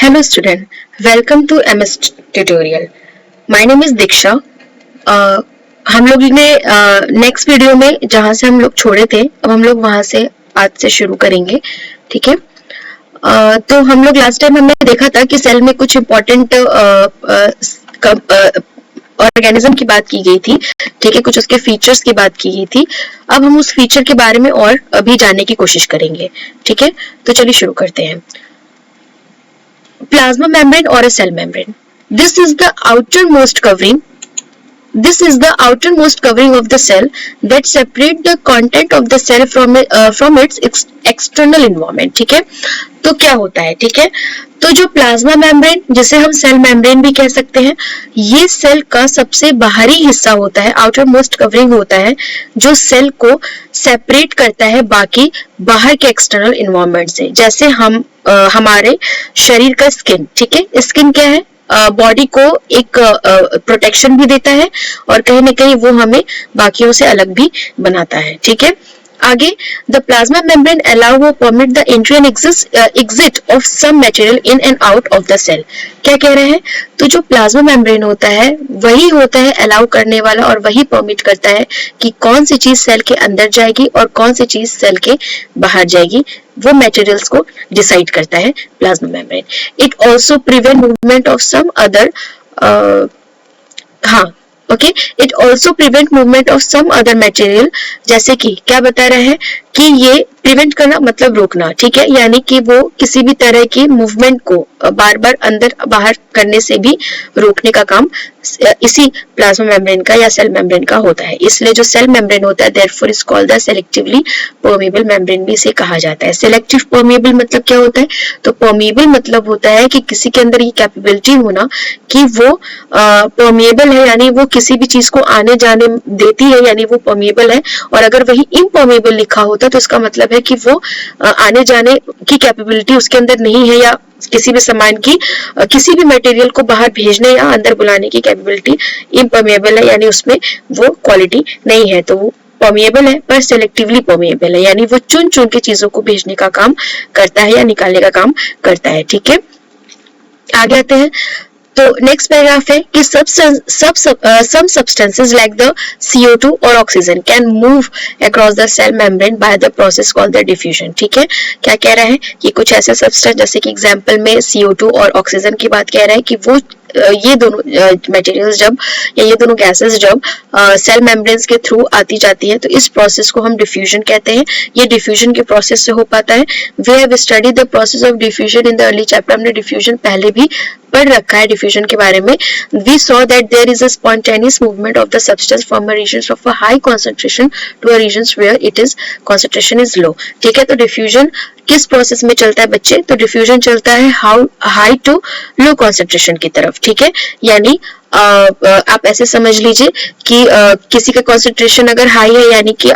Hello student, welcome to MS tutorial. My name is Diksha. हम लोग ने next video में जहाँ से हम लोग छोड़े थे अब हम लोग वहाँ से आज से शुरू करेंगे. ठीक है. तो हम लोग लास्ट टाइम हमने देखा था कि सेल में कुछ इम्पोर्टेंट ऑर्गेनिज्म की बात की गई थी. ठीक है. कुछ उसके फीचर्स की बात की गई थी. अब हम उस फीचर के बारे में और अभी जानने की कोशिश करेंगे. ठीक है. तो चलिए शुरू करते हैं. Plasma membrane or a cell membrane. This is the outermost covering. This is the outermost covering of the cell that separate the content of the cell from its external environment. ठीक है. तो क्या होता है? ठीक है. तो जो प्लाज्मा मेम्ब्रेन, जिसे हम सेल मेम्ब्रेन भी कह सकते हैं, ये सेल का सबसे बाहरी हिस्सा होता है, आउटर मोस्ट कवरिंग होता है, जो सेल को सेपरेट करता है बाकी बाहर के एक्सटर्नल इन्वायरमेंट से. जैसे हमारे शरीर का स्किन. ठीक है. स्किन क्या है? बॉडी को एक प्रोटेक्शन भी देता है और कहीं ना कहीं वो हमें बाकियों से अलग भी बनाता है. ठीक है. आगे, द प्लाज्मा मेम्ब्रेन अलाउ वो permit the entry and exit of some material in and out of the cell. क्या कह रहे हैं? तो जो प्लाज्मा मेम्ब्रेन होता है वही होता है अलाउ करने वाला और वही परमिट करता है कि कौन सी चीज सेल के अंदर जाएगी और कौन सी चीज सेल के बाहर जाएगी. वो मटेरियल्स को डिसाइड करता है plasma membrane. It also prevent movement of some other okay. It also prevent movement of some other material. जैसे कि क्या बता रहे हैं कि ये प्रिवेंट करना मतलब रोकना. ठीक है. यानी कि वो किसी भी तरह की मूवमेंट को बार बार अंदर बाहर करने से भी रोकने का काम इसी प्लाज्मा मेम्ब्रेन का या सेल मेम्ब्रेन का होता है. इसलिए जो सेल मेम्ब्रेन होता है therefore is called the selectively permeable membrane भी इसे कहा जाता है. सेलेक्टिव परमेबल मतलब क्या होता है? तो परमेबल मतलब होता है कि किसी के अंदर ये कैपेबिलिटी होना कि वो परमेबल है, यानी वो किसी भी चीज को आने जाने देती है, यानी वो परमेबल है. और अगर वही इम्परमेबल लिखा होता तो इसका मतलब है कि वो आने जाने की कैपेबिलिटी उसके अंदर नहीं है, या किसी भी सामान की किसी भी मटेरियल को बाहर भेजने या अंदर बुलाने की कैपेबिलिटी इम्परमेबल है, यानी उसमें वो क्वालिटी नहीं है. तो वो परमेबल है पर सेलेक्टिवली परमेबल है, यानी वो चुन चुन के चीजों को भेजने का काम करता है या निकालने का काम करता है. ठीक है. आगे आते हैं. तो नेक्स्ट पैराग्राफ है कि some substances like the CO2 or oxygen can move across the cell membrane by the process called the diffusion. ठीक है. क्या कह रहा है कि कुछ ऐसे सब्सटेंस, जैसे कि एग्जांपल में CO2 और ऑक्सीजन की बात कह रहा है कि वो ये दोनों मटेरियल्स जब या ये दोनों गैसेस जब सेल मेम्ब्रेन्स के थ्रू आती जाती है तो इस प्रोसेस को हम डिफ्यूजन कहते हैं. ये डिफ्यूजन के प्रोसेस से हो पाता है. We have studied the process of diffusion in the early chapter. हमने डिफ्यूजन पहले भी पढ़ रखा है. डिफ्यूजन के बारे में we saw that there is a spontaneous movement of the substance from a region of a high concentration to a region where it is concentration is low. ठीक है. तो डिफ्यूजन किस प्रोसेस में चलता है बच्चे? तो डिफ्यूजन चलता है हाई टू लो कंसंट्रेशन की तरफ. ठीक है. यानी आप ऐसे समझ लीजिए कि किसी का कंसंट्रेशन अगर हाई है, यानी कि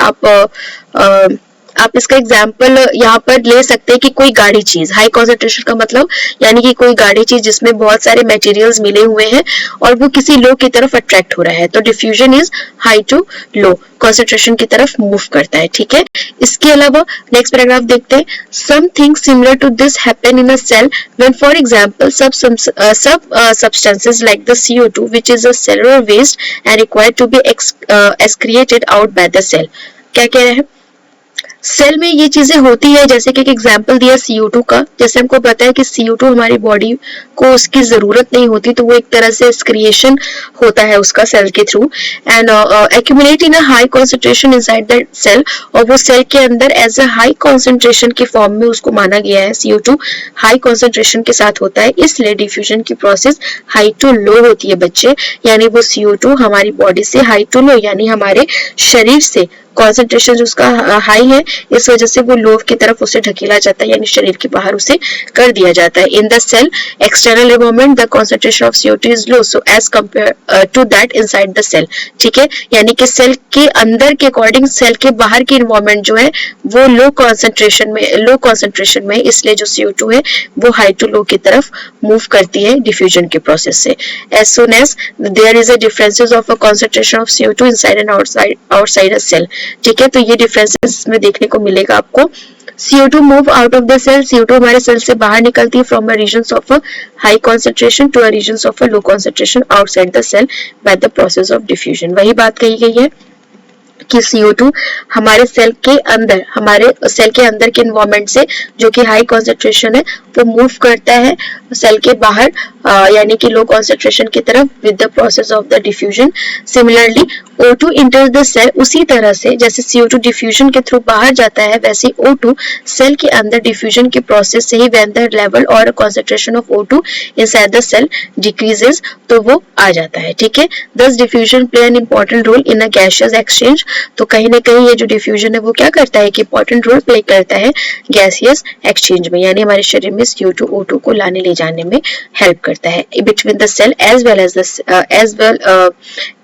आप इसका एग्जाम्पल यहाँ पर ले सकते हैं कि कोई गाढ़ी चीज, हाई कंसंट्रेशन का मतलब यानी कि कोई गाढ़ी चीज जिसमें बहुत सारे मटेरियल्स मिले हुए हैं और वो किसी लो की तरफ अट्रैक्ट हो रहा है. तो diffusion is high to low concentration की तरफ मूव करता है. ठीक है. इसके अलावा नेक्स्ट पैराग्राफ देखते हैं. Something similar to this happen in a cell when for example substances like the CO2 which is a cellular waste and required to be excreted out by the cell. क्या कह रहे हैं? Cell में ये चीजें होती है, जैसे कि एक एग्जांपल दिया CO2 का. जैसे हमको पता है कि CO2 हमारी बॉडी को उसकी जरूरत नहीं होती, तो वो एक तरह से एक्सक्रिएशन होता है उसका सेल के through and accumulate in a high concentration inside the cell. और वो सेल के अंदर एज अ हाई कंसंट्रेशन के फॉर्म में उसको माना गया है. CO2 हाई कंसंट्रेशन के साथ होता है, इसलिए डिफ्यूजन की प्रोसेस हाई टू लो होती है बच्चे. यानी वो CO2 हमारी बॉडी से हाई टू लो, यानी हमारे शरीर से कॉन्सेंट्रेशन उसका हाई है, इस वजह से वो लो की तरफ उसे ढकेला जाता है, यानी शरीर के बाहर उसे कर दिया जाता है. In the cell external environment the concentration of CO2 is low so as compare to that inside the cell. ठीक है. यानी कि सेल के अंदर के अकॉर्डिंग सेल के बाहर की एनवायरनमेंट जो है वो लो कॉन्सेंट्रेशन में, इसलिए जो CO2 है वो हाई टू लो की तरफ मूव करती है डिफ्यूजन के प्रोसेस से. as soon as there is a differences of a concentration of CO2 inside and outside a cell. ठीक है, तो ये डिफरेंसेस में देखने को मिलेगा आपको। CO2 move out of the cell, CO2 हमारे सेल से बाहर निकलती है from a regions of a high concentration to a regions of a low concentration outside the cell by the process of diffusion। वही बात कही गई है कि CO2 हमारे सेल के अंदर के एनवायरनमेंट से जो कि हाई कॉन्सेंट्रेशन है वो मूव करता है सेल के बाहर यानी कि लो कॉन्सेंट्रेशन की तरफ with the process of the diffusion. Similarly O2 enters the cell, उसी तरह से जैसे CO2 डिफ्यूजन के थ्रू बाहर जाता है वैसे O2 सेल के अंदर डिफ्यूजन के प्रोसेस से ही व्हेन द लेवल और concentration of O2 inside the cell decreases तो वो आ जाता है। ठीक है, thus diffusion play an important role in a gaseous exchange. तो कहीं ना कहीं ये जो डिफ्यूजन है वो क्या करता है कि इंपॉर्टेंट रोल प्ले करता है गैसियस एक्सचेंज में, यानी हमारे शरीर में CO2 O2 को लाने ले जाने में हेल्प करता है between the cell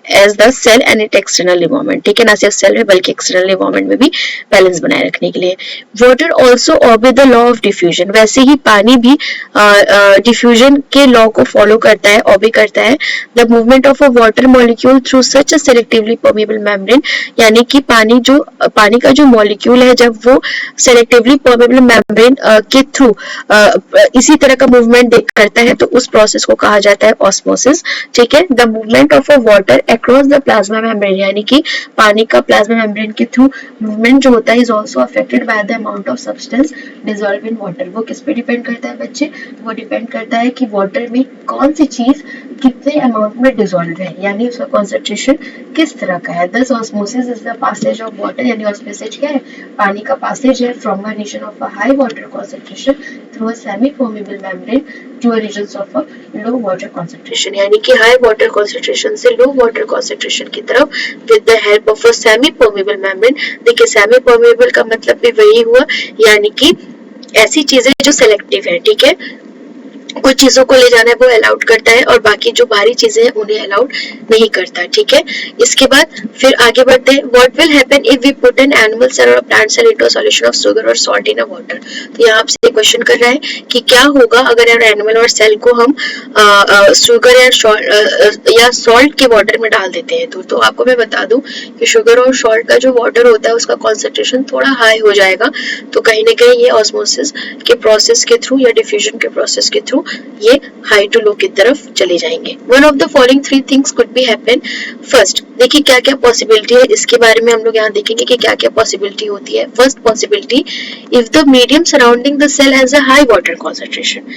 as the cell and its external environment। ठीक है, ना सिर्फ सेल में बल्कि एक्सटर्नल एनवायरनमेंट में भी बैलेंस बनाए रखने के लिए। Water also obey the law of diffusion, वैसे ही पानी भी डिफ्यूजन के लॉ को फॉलो करता है, ओबे करता है। The movement of a water molecule through such a selectively permeable membrane, यानी कि पानी का जो मॉलिक्यूल है जब वो सेलेक्टिवली परमेबल मेम्ब्रेन के थ्रू इसी तरह का मूवमेंट करता है तो उस प्रोसेस को कहा जाता है ऑस्मोसिस। ठीक है, the movement of a water across the plasma membrane, यानी कि पानी का प्लाज्मा मेम्ब्रेन के थ्रू मूवमेंट जो होता है is also affected by the amount of substance dissolve in water. वो किस पे डिपेंड करता है बच्चे? वो डिपेंड करता है कि वाटर में कौन सी चीज कितने अमाउंट में डिसॉल्व है, यानी उसका कॉन्सेंट्रेशन किस तरह का है। Thus osmosis is the passage of water, यानी ऑस्मोसिस क्या है? पानी का पासेज है from a region of a high water concentration through a semi permeable membrane to a region of a low water concentration, यानी कि हाई वाटर कॉन्सेंट्रेशन से लो water concentration की तरफ with the help of a semi permeable membrane. देखिए semi permeable का मतलब भी वही हुआ, यानी कि ऐसी चीजें जो सेलेक्टिव है। ठीक है, कुछ चीजों को ले जाना है वो अलाउड करता है और बाकी जो बाहरी चीजें हैं उन्हें अलाउड नहीं करता। ठीक है, इसके बाद फिर आगे बढ़ते हैं। What will happen if we put an animal cell और plant cell into a solution of sugar और सॉल्ट इन अ वाटर। तो यहाँ आपसे क्वेश्चन कर रहा है कि क्या होगा अगर एनिमल और सेल को हम शुगर या सॉल्ट के वाटर में डाल देते हैं। तो आपको मैं बता दूं कि शुगर और सॉल्ट का जो वाटर होता है उसका कॉन्सेंट्रेशन थोड़ा हाई हो जाएगा, तो कहीं ना कहीं ये ऑस्मोसिस के प्रोसेस के थ्रू या डिफ्यूजन के प्रोसेस के थ्रू ये हाई टू लो की तरफ चले जाएंगे। One of the following three things could be happen. First, देखिए क्या क्या पॉसिबिलिटी है, इसके बारे में हम लोग यहाँ देखेंगे कि क्या क्या पॉसिबिलिटी होती है। First possibility, if the medium surrounding the cell has a high water concentration,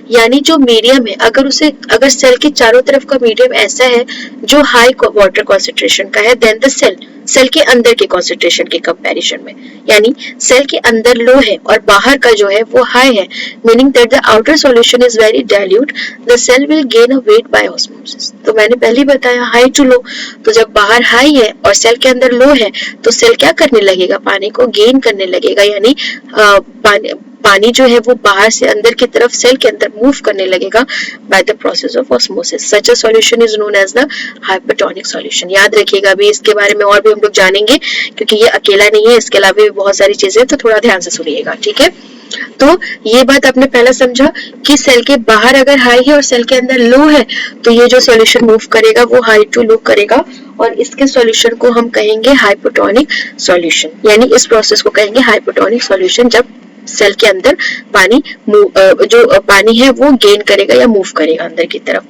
यानी जो मीडियम है अगर सेल के चारों तरफ का मीडियम ऐसा है जो हाई वाटर कॉन्सेंट्रेशन का है, देन द सेल के अंदर के कॉन्सेंट्रेशन के कंपैरिजन में, यानी सेल के अंदर लो है और बाहर का जो है वो हाई है, meaning that the outer solution is very dilute, the cell will gain a weight by osmosis. तो मैंने पहले बताया हाई टू लो, तो जब बाहर हाई है और सेल के अंदर लो है तो सेल क्या करने लगेगा? पानी को गेन करने लगेगा, यानी पानी जो है वो बाहर से अंदर की तरफ सेल के अंदर मूव करने लगेगा by the process of osmosis. Such a solution is known as the hypotonic solution. याद रखिएगा अभी इसके बारे में और भी हम लोग जानेंगे, क्योंकि ये अकेला नहीं है, इसके अलावा भी बहुत सारी चीजें, तो थोड़ा ध्यान से सुनिएगा। ठीक है, तो ये बात आपने पहला समझा कि सेल के बाहर अगर हाई है और सेल के अंदर लो है तो ये जो सॉल्यूशन मूव करेगा वो हाई टू लो करेगा, और इसके सॉल्यूशन को हम कहेंगे हाइपोटोनिक सॉल्यूशन, यानी इस प्रोसेस को कहेंगे हाइपोटोनिक सॉल्यूशन जब सेल के अंदर जो पानी है वो गेन करेगा या मूव करेगा अंदर की तरफ।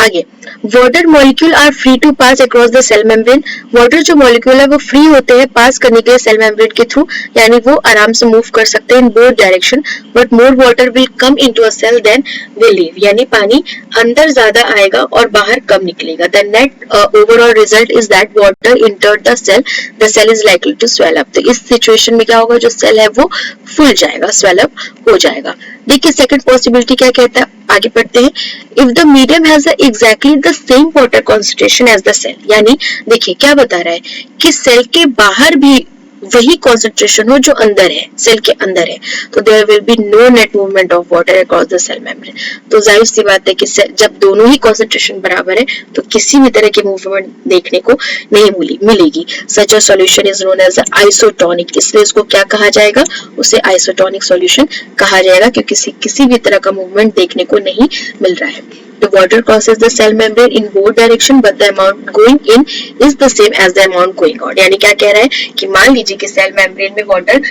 आगे, water molecule are free to pass across the cell membrane. Water जो मॉलिक्यूल है वो फ्री होते हैं पास करने के लिए सेल मेम्ब्रेन के थ्रू, यानी वो आराम से मूव कर सकते हैं in both direction, but more water will come into a cell than will leave, यानी पानी अंदर ज्यादा आएगा और बाहर कम निकलेगा। The net overall result is that water entered the cell is likely to swell up. तो इस सिचुएशन में क्या होगा? जो सेल है वो फुल जाएगा, स्वेल अप हो जाएगा। देखिए सेकंड पॉसिबिलिटी क्या कहता है, आगे पढ़ते हैं। If the medium has exactly the same water concentration as the cell, यानी देखिए क्या बता रहा है कि सेल के बाहर भी वही कॉन्सेंट्रेशन हो जो अंदर है, सेल के अंदर है, तो there will be no net movement of water across the cell membrane. तो जाहिर सी बात है कि जब दोनों ही कॉन्सेंट्रेशन बराबर है तो किसी भी तरह की मूवमेंट देखने को नहीं मिलेगी। Such a solution is known as isotonic, इसलिए इसको क्या कहा जाएगा? उसे आइसोटोनिक सॉल्यूशन कहा जाएगा, क्योंकि किसी भी तरह का मूवमेंट देखने को नहीं मिल रहा है। The water crosses the cell membrane in both direction, but the amount going in is the same as the amount going out. यानी क्या कह रहा है कि मान लीजिए कि सेल मेम्ब्रेन में वाटर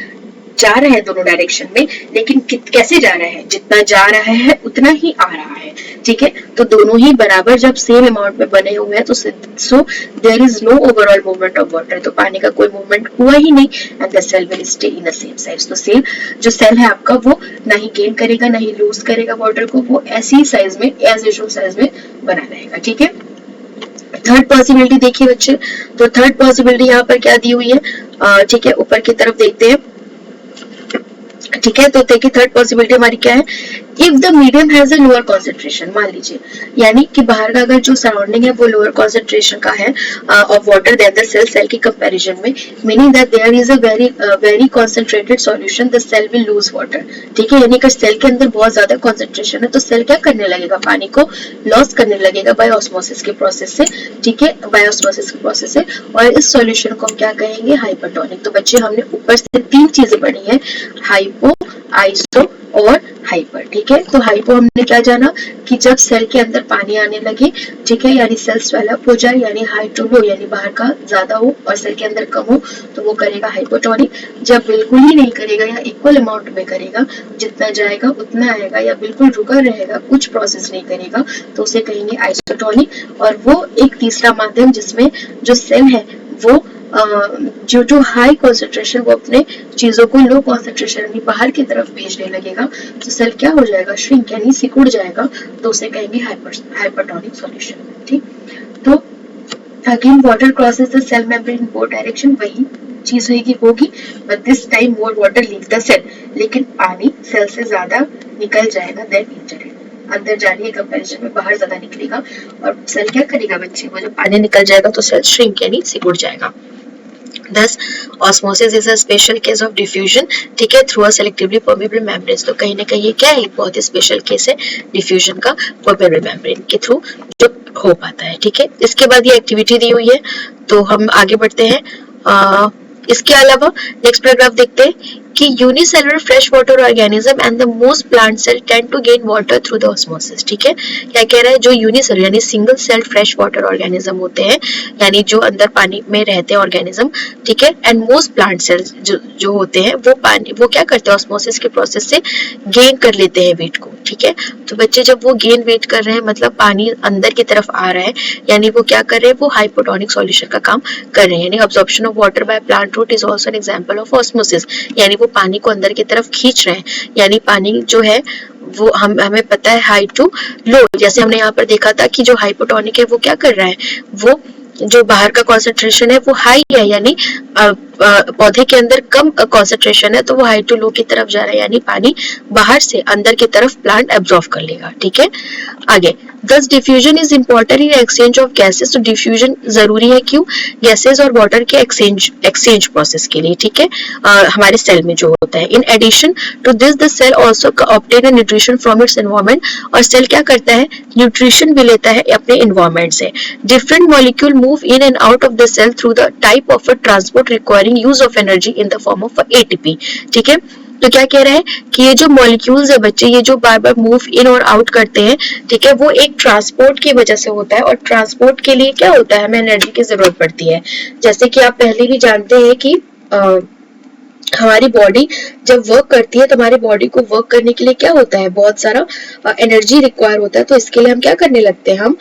जा रहा है दोनों डायरेक्शन में, लेकिन कैसे जा रहा है, जितना जा रहा है उतना ही आ रहा है, ठीक है। तो दोनों ही बराबर जब सेम अमाउंट में बने हुए हैं तो so there is no overall movement of water, तो पानी का कोई मूवमेंट हुआ ही नहीं, and the cell will stay in the same size. तो सेल जो सेल है आपका वो ना ही गेन करेगा ना ही लूज करेगा वाटर को, वो ऐसी साइज में एज यूजुअल साइज में बना रहेगा, ठीक है। थर्ड पॉसिबिलिटी देखिए बच्चे, तो थर्ड पॉसिबिलिटी यहाँ पर क्या दी हुई है, ठीक है, ऊपर की तरफ देखते हैं, ठीक है। तो देखिए थर्ड पॉसिबिलिटी हमारी क्या है, if the medium has a lower concentration, मान लीजिए यानी कि बाहर का अगर जो सराउंडिंग है वो लोअर कॉन्सेंट्रेशन का है of water than the cell, cell की कंपैरिजन में, meaning that there is a very concentrated solution, the cell will lose water, ठीक है। यानी कि सेल के अंदर बहुत ज्यादा कॉन्सेंट्रेशन है तो सेल क्या करने लगेगा, पानी को लॉस करने लगेगा बाय ऑस्मोसिस के प्रोसेस से, ठीक है, बाय ऑस्मोसिस के प्रोसेस से, और इस सॉल्यूशन को हम क्या कहेंगे, हाइपरटोनिक। तो बच्चे हमने ऊपर से तीन चीजें पढ़ी है, हाइपो, आइसो और हाइपर, ठीक है। तो हाइपो हमने क्या जाना कि जब सेल के अंदर पानी आने लगे, ठीक है, यानी सेल स्वेल अप हो जाए, यानी हाई टू लो, यानी बाहर का ज्यादा हो और सेल के अंदर कम हो, तो वो करेगा हाइपोटोनिक। जब बिल्कुल ही नहीं करेगा या इक्वल अमाउंट में करेगा, जितना जाएगा उतना आएगा, या बिल्कुल रुका रहेगा, कुछ प्रोसेस नहीं करेगा, तो उसे कहेंगे आइसोटोनिक। और वो एक तीसरा माध्यम जिसमें जो सेल है वो जो हाई कॉन्सेंट्रेशन वो अपने चीजों को लो कॉन्सेंट्रेशन यानी बाहर की तरफ भेजने लगेगा, तो सेल क्या हो जाएगा, श्रिंक यानी सिकुड़ जाएगा, तो उसे कहेंगे हाइपरटोनिक सॉल्यूशन, ठीक। तो again water crosses the cell membrane in both direction, वही चीज होगी, but this time more water leave the cell, लेकिन पानी सेल से ज्यादा निकल जाएगा देन इंटरनल, अंदर जाने के कंपैरिजन में बाहर ज्यादा निकलेगा, और सेल क्या करेगा बच्चे, वो जब पानी निकल जाएगा तो सेल श्रिंक यानी सिकुड़ जाएगा। Thus, osmosis is a special case of diffusion, ठीक है, through a selectively permeable membrane। तो कहीं ना कहीं ये क्या है, बहुत ही स्पेशल केस है डिफ्यूजन का permeable membrane के थ्रू जो हो पाता है, ठीक है। इसके बाद ये एक्टिविटी दी हुई है, तो हम आगे बढ़ते हैं। इसके अलावा नेक्स्ट पैराग्राफ देखते हैं कि unicellular fresh water organism and the most plant cell tend to gain water through the osmosis, ठीक है। क्या कह रहा है, जो यूनिसेलुलर यानी single cell fresh water organism होते हैं, यानी जो अंदर पानी में रहते हैं ऑर्गेनिज्म, ठीक है, एंड मोस्ट प्लांट सेल्स जो होते हैं वो पानी वो क्या करते हैं, ऑस्मोसिस के प्रोसेस से गेन कर लेते हैं वेट को, ठीक है। तो बच्चे जब वो गेन वेट कर रहे हैं मतलब पानी अंदर की तरफ आ रहा है, यानी वो क्या कर रहे हैं, वो हाइपोटोनिक सॉल्यूशन का काम कर रहे हैं, यानी absorption of water by plant root is also an example of osmosis, यानी वो पानी को अंदर की तरफ खींच रहे हैं, यानी पानी जो है वो हमें पता है हाई टू लो, जैसे हमने यहाँ पर देखा था कि जो हाइपोटोनिक है वो क्या कर रहा है, वो जो बाहर का कॉन्सेंट्रेशन है वो हाई है, यानी पौधे के अंदर कम कॉन्सेंट्रेशन है तो वो हाई टू लो की तरफ जा रहा है, यानी पानी बाहर से अंदर की तरफ प्लांट एब्जॉर्ब कर लेगा, ठीक है। आगे Thus diffusion is important in exchange of gases, तो diffusion जरूरी है, क्यों, गैसेस और वाटर के एक्सचेंज प्रोसेस के लिए, ठीक है, हमारे सेल में जो होता है। In addition to this, the cell also obtain a nutrition from its environment, और सेल क्या करता है, न्यूट्रिशन भी लेता है अपने एनवायरमेंट से। Different molecule move in and out of the cell through the type of a transport requiring use of energy in the form of ATP, ठीक है। तो क्या कह रहा है कि ये जो मॉलिक्यूल्स है बच्चे, ये जो बार बार मूव इन और आउट करते हैं, ठीक है, वो एक ट्रांसपोर्ट की वजह से होता है, और ट्रांसपोर्ट के लिए क्या होता है, हमें एनर्जी की जरूरत पड़ती है। जैसे कि आप पहले भी जानते हैं कि हमारी बॉडी जब वर्क करती है तो हमारी बॉडी को वर्क करने के लिए क्या होता है, बहुत सारा एनर्जी रिक्वायर होता है, तो इसके लिए हम क्या करने लगते हैं,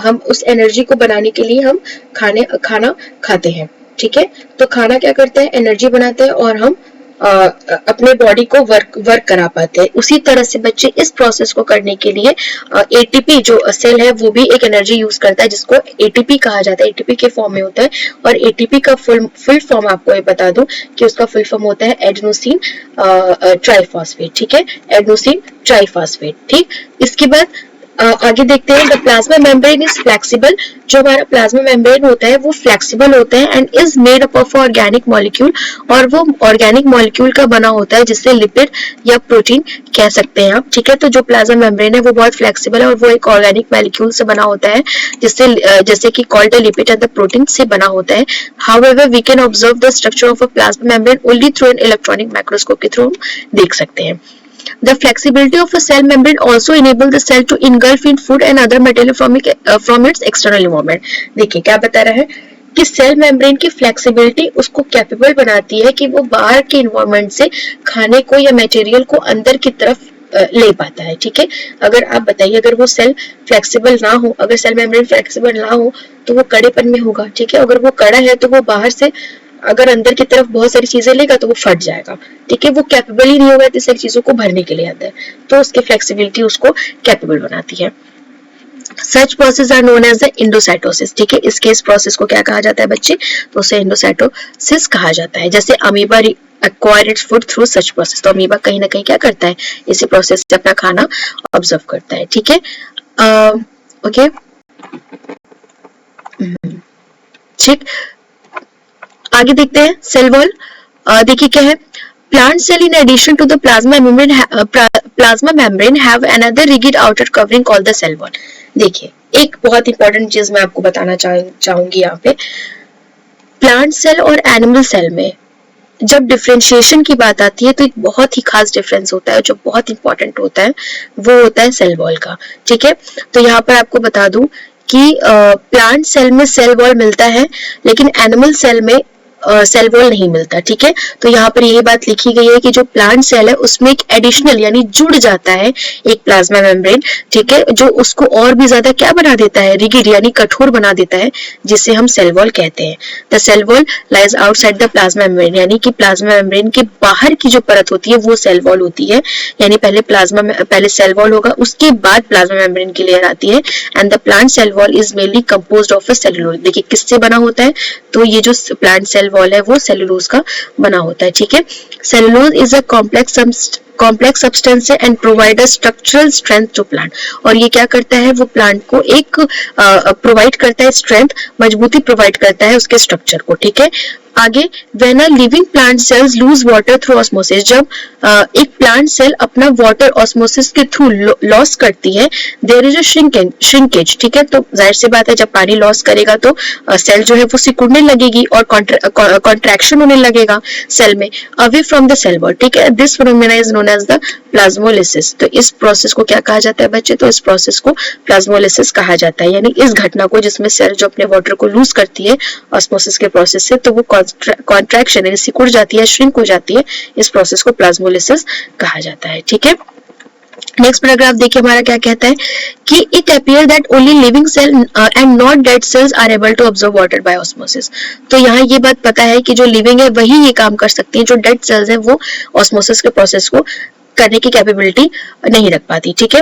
हम उस एनर्जी को बनाने के लिए हम खाना खाते हैं, ठीक है। तो खाना क्या करते हैं, एनर्जी बनाते हैं और हम अपने बॉडी को वर्क करा पाते हैं। उसी तरह से बच्चे इस प्रोसेस को करने के लिए एटीपी जो सेल है वो भी एक एनर्जी यूज करता है, जिसको एटीपी कहा जाता है, एटीपी के फॉर्म में होता है। और एटीपी का फुल फॉर्म आपको ये बता दूं कि उसका फुल फॉर्म होता है एडेनोसिन ट्राइफॉस्फेट, ठीक है, एडेनोसिन ट्राइफॉस्फेट, ठीक। इसके बाद आगे देखते हैं, the plasma membrane is flexible, जो हमारा प्लाज्मा मेम्ब्रेन होता है वो फ्लेक्सिबल होता है and is made up of organic molecule, और वो ऑर्गेनिक मॉलिक्यूल का बना होता है जिससे लिपिड या प्रोटीन कह सकते हैं आप, ठीक है। तो जो प्लाज्मा मेम्ब्रेन है वो बहुत फ्लेक्सिबल है और वो एक ऑर्गेनिक मॉलिक्यूल से बना होता है, जिससे जैसे कि called lipid and the protein से बना होता है। However we can observe the structure of a plasma membrane only through an electronic microscope के थ्रू हम देख सकते हैं। The flexibility of a cell membrane also enable the cell to engulf in food and other material from its external environment. देखिए क्या बता रहा है कि सेल मेम्ब्रेन की फ्लेक्सिबिलिटी उसको कैपेबल बनाती है कि वो बाहर के इन्वायरमेंट से खाने को या मटेरियल को अंदर की तरफ ले पाता है। ठीक है, अगर आप बताइए अगर वो सेल फ्लेक्सिबल ना हो, अगर सेल मेम्ब्रेन फ्लेक्सिबल ना हो तो वो कड़ेपन में होगा। ठीक है, अगर वो कड़ा है तो वो बाहर से अगर अंदर की तरफ बहुत सारी चीजें लेगा तो वो फट जाएगा। ठीक है, वो कैपेबल ही नहीं होगा इतनी सारी चीजों को भरने के लिए अंदर, तो उसकी फ्लेक्सिबिलिटी उसको कैपेबल बनाती है। Such process are known as the endocytosis। ठीक है, इसके इस प्रोसेस को क्या कहा जाता है बच्चे, तो उसे एंडोसाइटोसिस कहा जाता है। जैसे amoeba acquire its food through such process, तो अमीबा कहीं ना कहीं क्या करता है, इसी प्रोसेस से अपना खाना ऑब्जर्व करता है। ठीक है, ओके ठीक, आगे देखते हैं सेल वॉल। देखिए क्या है, plant cell in addition to the plasma membrane have another rigid outer covering called the cell wall। देखिए एक बहुत इंपॉर्टेंट चीज मैं आपको बताना चाहूंगी यहाँ पे, प्लांट सेल और एनिमल सेल में जब डिफरेंशिएशन की बात आती है तो एक बहुत ही खास डिफरेंस होता है जो बहुत इंपॉर्टेंट होता है, वो होता है सेल वॉल का। ठीक है, तो यहाँ पर आपको बता दूं कि प्लांट सेल में सेल वॉल मिलता है लेकिन एनिमल सेल में सेल वॉल नहीं मिलता। ठीक है, तो यहाँ पर यही बात लिखी गई है कि जो प्लांट सेल है उसमें एक एडिशनल यानी जुड़ जाता है एक प्लाज्मा मेम्ब्रेन। ठीक है, जो उसको और भी ज्यादा क्या बना देता है, रिगिड यानी कठोर बना देता है, जिसे हम सेल वॉल कहते हैं। The cell wall lies outside the plasma membrane, यानी कि प्लाज्मा मेम्ब्रेन के बाहर की जो परत होती है वो सेल वॉल होती है। यानी पहले सेल वॉल होगा, उसके बाद प्लाज्मा मेम्ब्रेन की लेयर आती है। And the plant cell wall is mainly composed of a cellulose. देखिए किससे बना होता है, तो ये जो प्लांट सेल वॉल है वो सेलुलोज का बना होता है। ठीक है, cellulose is a complex substance and provide a structural strength to plant. और ये क्या करता है, वो प्लांट को एक प्रोवाइड करता है स्ट्रेंथ, मजबूती प्रोवाइड करता है उसके स्ट्रक्चर को। ठीक है, आगे when a living plant cells loose water through osmosis, जब एक प्लांट सेल अपना वाटर ऑस्मोसिस के थ्रू लॉस करती है, देयर इज अ श्रिंकेज। ठीक है, तो जाहिर सी बात है जब पानी लॉस करेगा तो सेल जो है वो सिकुड़ने लगेगी और कॉन्ट्रैक्शन होने लगेगा सेल में away from the cell wall. ठीक है, this phenomena is known as the plasmolysis. तो इस प्रोसेस को क्या कहा जाता है बच्चे, तो इस प्रोसेस को प्लाज्मोलिसिस कहा जाता है। यानी इस घटना को जिसमें सेल जो अपने वाटर को लूज करती है ऑस्मोसिस के प्रोसेस से, तो वो कॉन्ट्रैक्शन यानी सिकुड़ जाती है, श्रिंक हो जाती है, इस प्रोसेस को प्लाज्मोलिसिस कहा जाता है। ठीक है, नेक्स्ट पैराग्राफ देखिए हमारा क्या कहता है कि it appear that only living cell and not dead cells are able to observe water by osmosis. तो यहाँ ये बात पता है कि जो लिविंग है वही ये काम कर सकती है, जो डेड सेल्स है वो ऑस्मोसिस के प्रोसेस को करने की कैपेबिलिटी नहीं रख पाती। ठीक है,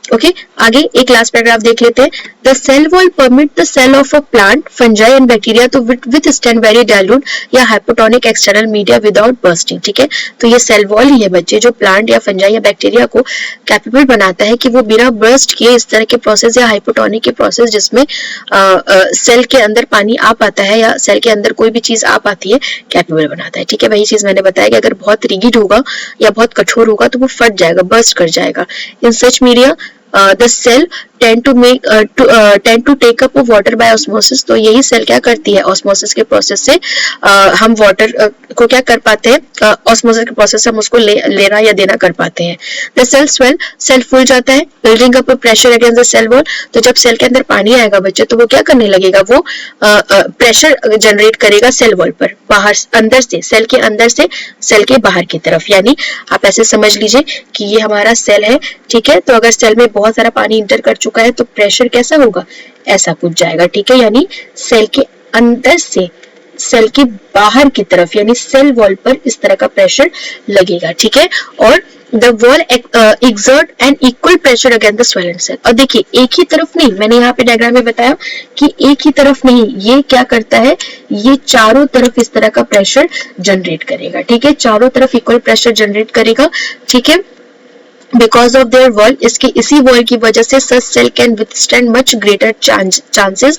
ओके आगे एक लास्ट पैराग्राफ देख लेते हैं। The cell wall permit the cell of a plant, fungi and bacteria to withstand very dilute या hypotonic external media without bursting. ठीक है, तो ये सेल वॉल ही है बच्चे जो प्लांट या फंजाई या बैक्टीरिया को कैपेबल बनाता है कि वो बिना बर्स्ट किए इस तरह के प्रोसेस या हाइपोटोनिक के प्रोसेस जिसमें सेल के अंदर पानी आ पाता है या सेल के अंदर कोई भी चीज आ पाती है, कैपेबल बनाता है। ठीक है, वही चीज मैंने बताया कि अगर बहुत रिगिड होगा या बहुत कठोर होगा तो वो फट जाएगा, बर्स्ट कर जाएगा। इन सच media the cell tend to take up water by osmosis। तो यही सेल क्या करती है, ऑस्मोसिस के प्रोसेस से हम वाटर को क्या कर पाते हैं, ऑस्मोसिस के प्रोसेस से हम उसको लेना या देना कर पाते हैं। द सेल स्वेल, सेल फूल जाता है, building up pressure against the cell wall. तो जब सेल के अंदर पानी आएगा बच्चे तो वो क्या करने लगेगा, वो प्रेशर जनरेट करेगा सेल वॉल पर, बाहर अंदर से, सेल के अंदर से सेल के बाहर की तरफ। यानी आप ऐसे समझ लीजिए कि ये हमारा सेल है। ठीक है, तो अगर सेल में बहुत सारा पानी इंटर कर चुका है तो प्रेशर कैसा होगा, ऐसा पूछ जाएगा। ठीक है, यानी सेल के अंदर से सेल के बाहर की तरफ यानी सेल वॉल पर इस तरह का प्रेशर लगेगा। ठीक है, और the wall exert an equal pressure against the swollen cell. और देखिए एक ही तरफ नहीं, मैंने यहाँ पे डायग्राम में बताया कि एक ही तरफ नहीं, ये क्या करता है, ये चारों तरफ इस तरह का प्रेशर जनरेट करेगा। ठीक है, चारों तरफ इक्वल प्रेशर जनरेट करेगा। ठीक है, because of their wall, इसके इसी वॉल की वजह से such cell can withstand much greater chances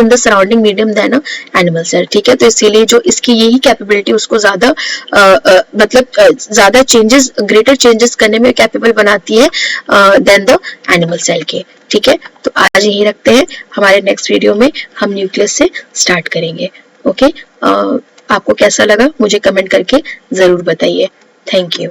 in the surrounding medium than a animal cell। ठीक है, तो इसीलिए जो इसकी यही कैपेबिलिटी उसको ज्यादा ज्यादा चेंजेस, ग्रेटर चेंजेस करने में कैपेबल बनाती है देन द एनिमल सेल के। ठीक है, तो आज यही रखते हैं, हमारे नेक्स्ट वीडियो में हम न्यूक्लियस से स्टार्ट करेंगे। ओके, आपको कैसा लगा मुझे कमेंट करके जरूर बताइए। Thank you.